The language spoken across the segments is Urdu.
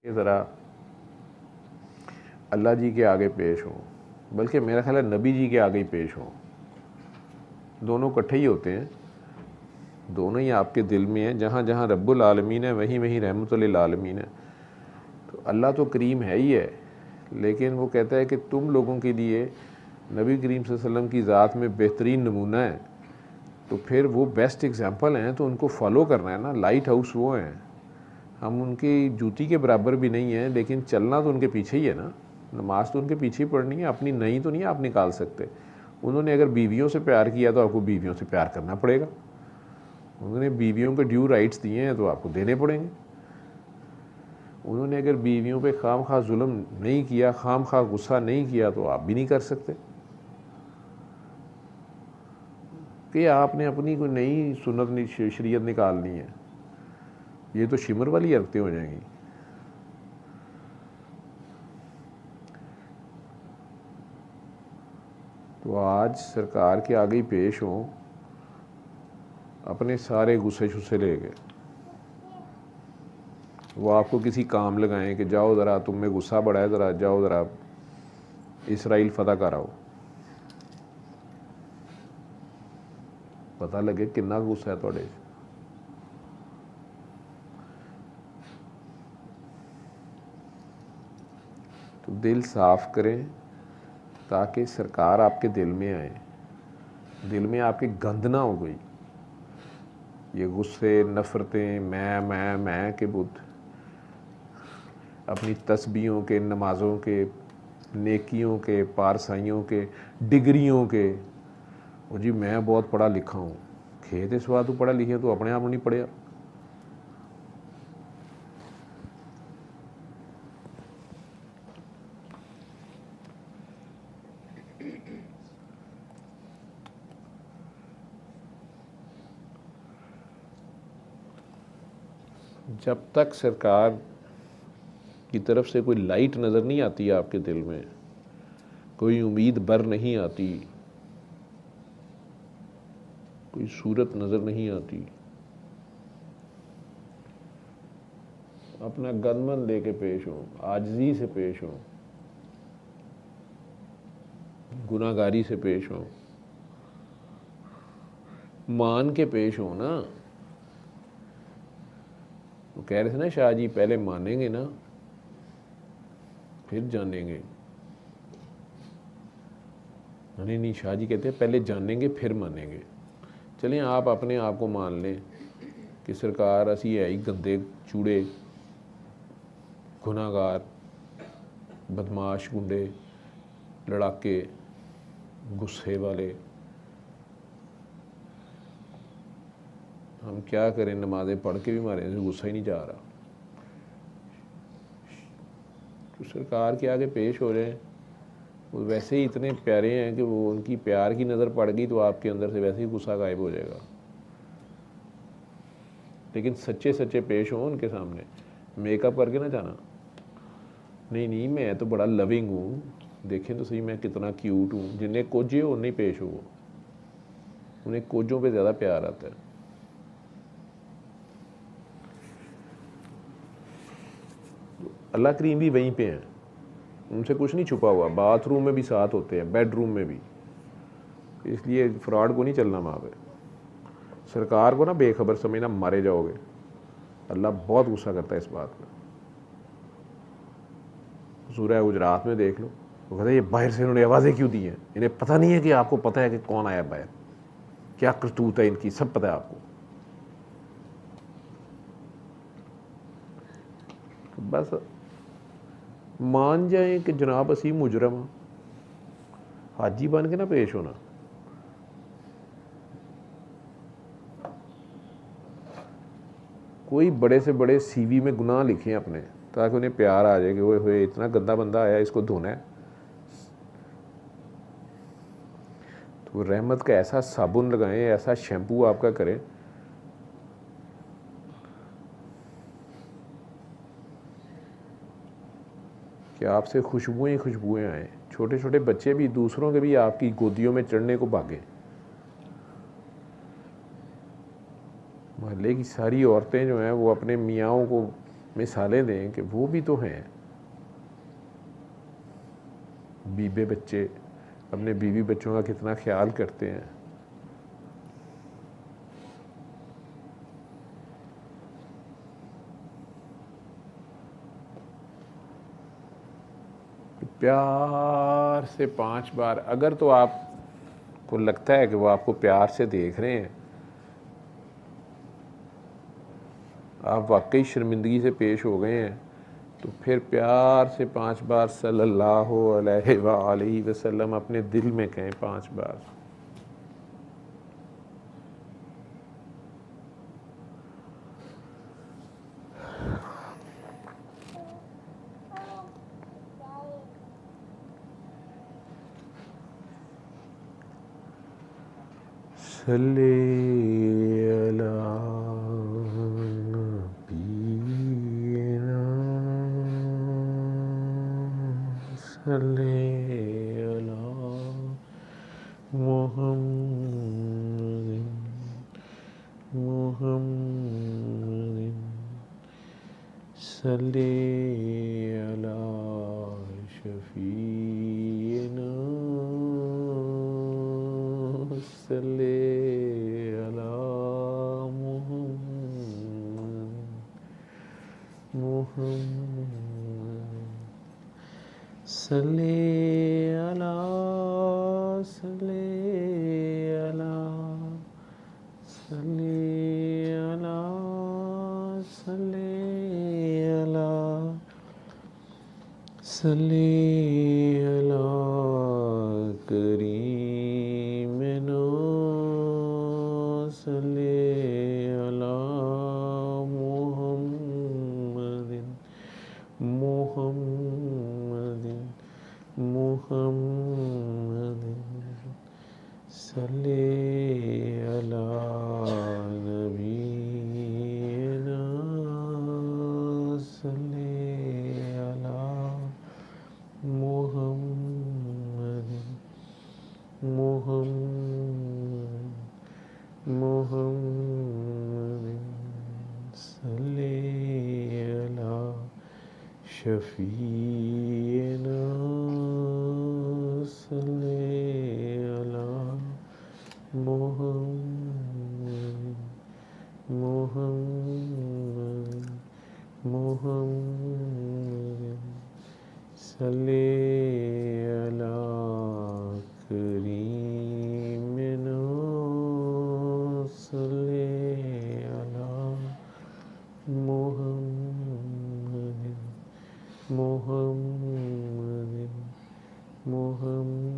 کہ ذرا اللہ جی کے آگے پیش ہوں، بلکہ میرا خیال ہے نبی جی کے آگے ہی پیش ہوں. دونوں اکٹھے ہی ہوتے ہیں، دونوں ہی آپ کے دل میں ہیں. جہاں جہاں رب العالمین ہے وہیں وہیں رحمت للعالمین ہے. تو اللہ تو کریم ہے ہی ہے، لیکن وہ کہتا ہے کہ تم لوگوں کے لیے نبی کریم صلی اللہ علیہ وسلم کی ذات میں بہترین نمونہ ہے، تو پھر وہ بیسٹ ایگزامپل ہیں تو ان کو فالو کرنا ہے نا. لائٹ ہاؤس وہ ہیں، ہم ان کی جوتی کے برابر بھی نہیں ہیں، لیکن چلنا تو ان کے پیچھے ہی ہے نا. نماز تو ان کے پیچھے ہی پڑھنی ہے، اپنی نئی تو نہیں آپ نکال سکتے. انہوں نے اگر بیویوں سے پیار کیا تو آپ کو بیویوں سے پیار کرنا پڑے گا. انہوں نے بیویوں کے ڈیو رائٹس دیے ہیں تو آپ کو دینے پڑیں گے. انہوں نے اگر بیویوں پہ خام خواہ ظلم نہیں کیا، خام خواہ غصہ نہیں کیا، تو آپ بھی نہیں کر سکتے. کہ آپ نے اپنی کوئی نئی سنت شریعت نکالنی ہے، یہ تو شمر والی حرکتیں ہو جائیں گی. تو آج سرکار کے آگے ہی پیش ہوں اپنے سارے غصے شصے لے کے. وہ آپ کو کسی کام لگائیں کہ جاؤ ذرا، تم میں غصہ بڑا ہے، ذرا جاؤ ذرا اسرائیل فتح کر آؤ. پتہ لگے کنا غصہ ہے تھوڑے. تو دل صاف کریں تاکہ سرکار آپ کے دل میں آئے، دل میں آپ کے گند نہ ہو گئی. یہ غصے، نفرتیں، میں کے بدھ اپنی تسبیحوں کے، نمازوں کے، نیکیوں کے، پارسائیوں کے، ڈگریوں کے. وہ جی میں بہت پڑھا لکھا ہوں. کھیت اس بات تو پڑھا لکھے تو اپنے آپ نہیں پڑھیا. جب تک سرکار کی طرف سے کوئی لائٹ نظر نہیں آتی آپ کے دل میں، کوئی امید بر نہیں آتی، کوئی صورت نظر نہیں آتی، اپنا گن لے کے پیش ہوں، عاجزی سے پیش ہوں، گناہ گاری سے پیش ہوں، مان کے پیش ہوں نا. وہ کہہ رہے تھے نا شاہ جی پہلے مانیں گے نا پھر جانیں گے. نہیں شاہ جی کہتے ہیں پہلے جانیں گے پھر مانیں گے. چلیں آپ اپنے آپ کو مان لیں کہ سرکار اسی ہے ہی گندے چوڑے، گناہ گار، بدماش، گنڈے، لڑاکے، غصے والے. ہم کیا کریں، نمازیں پڑھ کے بھی ہمارے سے غصہ ہی نہیں جا رہا. تو سرکار کے آگے پیش ہو رہے ہیں، وہ ویسے ہی اتنے پیارے ہیں کہ وہ ان کی پیار کی نظر پڑ گئی تو آپ کے اندر سے ویسے ہی غصہ غائب ہو جائے گا. لیکن سچے سچے پیش ہوں ان کے سامنے، میک اپ کر کے نہ جانا. نہیں میں تو بڑا لونگ ہوں، دیکھیں تو صحیح میں کتنا کیوٹ ہوں. جنہیں کوجے ہو نہیں پیش ہو، انہیں کوجوں پہ زیادہ پیار آتا ہے. اللہ کریم بھی وہیں پہ ہیں، ان سے کچھ نہیں چھپا ہوا. باتھ روم میں بھی ساتھ ہوتے ہیں، بیڈ روم میں بھی. اس لیے فراڈ کو نہیں چلنا وہاں پہ. سرکار کو نا بے خبر سمجھنا، مارے جاؤ گے. اللہ بہت غصہ کرتا ہے اس بات پہ. سورہ حجرات میں دیکھ لو، وہ کہتے ہیں یہ باہر سے انہوں نے آوازیں کیوں دی ہیں. انہیں پتہ نہیں ہے کہ آپ کو پتہ ہے کہ کون آیا باہر، کیا کرتوت ہے ان کی، سب پتہ ہے آپ کو. بس مان جائیں کہ جناب اسی مجرم، حاجی بن کے نہ پیش ہونا. کوئی بڑے سے بڑے سی وی میں گناہ لکھیں اپنے، تاکہ انہیں پیار آ جائے کہ وہ ہوئے اتنا گندا بندہ آیا، اس کو دھونا ہے. تو رحمت کا ایسا صابن لگائیں، ایسا شیمپو آپ کا کریں کہ آپ سے خوشبوئیں آئیں. چھوٹے چھوٹے بچے بھی، دوسروں کے بھی آپ کی گودیوں میں چڑھنے کو بھاگیں. محلے کی ساری عورتیں جو ہیں وہ اپنے میاؤں کو مثالیں دیں کہ وہ بھی تو ہیں. بیوے بچے اپنے بیوی بچوں کا کتنا خیال کرتے ہیں. پیار سے 5 بار اگر تو آپ کو لگتا ہے کہ وہ آپ کو پیار سے دیکھ رہے ہیں, آپ واقعی شرمندگی سے پیش ہو گئے ہیں, تو پھر پیار سے 5 بار صلی اللہ علیہ وآلہ وسلم اپنے دل میں کہیں 5 بار. صلی علی نبینا صلی علی محمد محمد صلی علی شفیعنا صلی علی محمد محمد صلی علی صلی علی صلی علی صلی علی صلی علی کریمنا صلی علی محمد محمد محمد صلی علی نبینا صلی علی محمد محمد محمد صلی علی شفیعنا صلی علی محمد محمد محمد صلی علی کریمنا صلی علی محمد محمد محمد.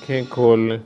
آنکھیں کھول لیں۔